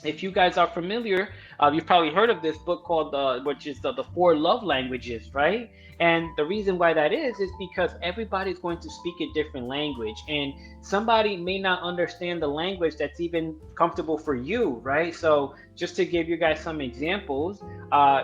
If you guys are familiar, you've probably heard of this book called which is the Four Love Languages, right? And the reason why that is because everybody's going to speak a different language, and somebody may not understand the language that's even comfortable for you, right? So just to give you guys some examples,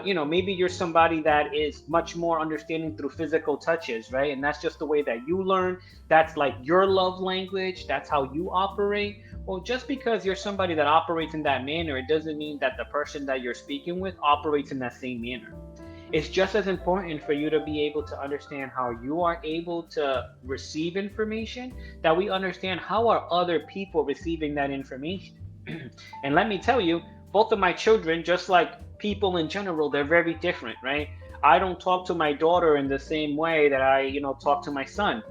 maybe you're somebody that is much more understanding through physical touches, right? And that's just the way that you learn. That's like your love language. That's how you operate. Well, just because you're somebody that operates in that manner, it doesn't mean that the person that you're speaking with operates in that same manner. It's just as important for you to be able to understand how you are able to receive information, that we understand how are other people receiving that information. And let me tell you, both of my children, just like people in general, they're very different, right? I don't talk to my daughter in the same way that I, talk to my son.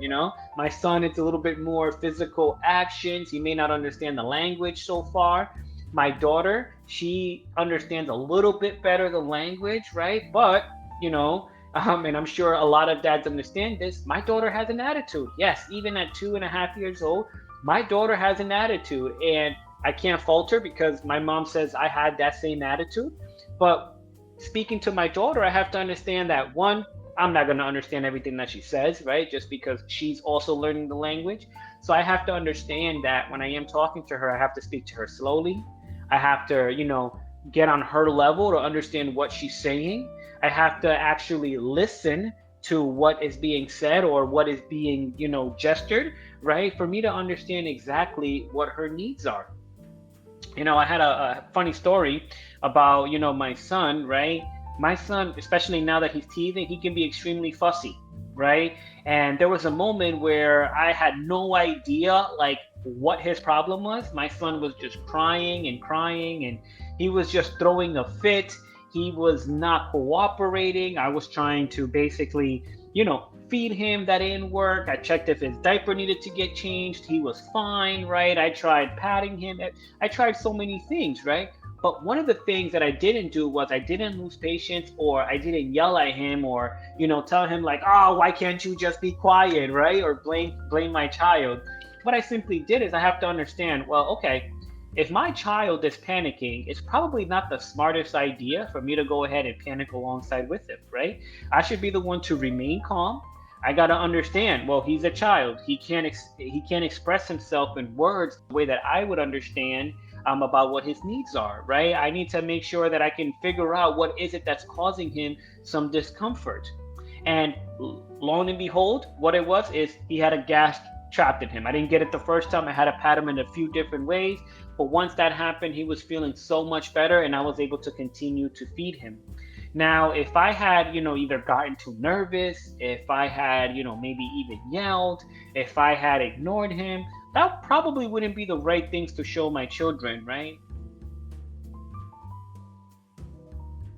My son, it's a little bit more physical actions. He may not understand the language so far. My daughter, she understands a little bit better the language, right? But, and I'm sure a lot of dads understand this, my daughter has an attitude. Yes, even at 2.5 years old, my daughter has an attitude. And I can't fault her because my mom says I had that same attitude. But speaking to my daughter, I have to understand that one, I'm not going to understand everything that she says, right? Just because she's also learning the language. So I have to understand that when I am talking to her, I have to speak to her slowly. I have to, get on her level to understand what she's saying. I have to actually listen to what is being said or what is being, gestured, right? For me to understand exactly what her needs are. I had a funny story about, my son, right? My son, especially now that he's teething, he can be extremely fussy, right? And there was a moment where I had no idea, like, what his problem was. My son was just crying and crying, and he was just throwing a fit. He was not cooperating. I was trying to basically, feed him. That didn't work. I checked if his diaper needed to get changed. He was fine, right? I tried patting him. I tried so many things, right? But one of the things that I didn't do was I didn't lose patience, or I didn't yell at him, or, tell him like, oh, why can't you just be quiet, right? Or blame my child. What I simply did is I have to understand, well, okay, if my child is panicking, it's probably not the smartest idea for me to go ahead and panic alongside with him, right? I should be the one to remain calm. I got to understand, well, he's a child. He can't express himself in words the way that I would understand about what his needs are, right? I need to make sure that I can figure out what is it that's causing him some discomfort. And lo and behold, what it was is he had a gas trapped in him. I didn't get it the first time. I had to pat him in a few different ways. But once that happened, he was feeling so much better, and I was able to continue to feed him. Now, if I had, either gotten too nervous, if I had, maybe even yelled, if I had ignored him, that probably wouldn't be the right things to show my children, right?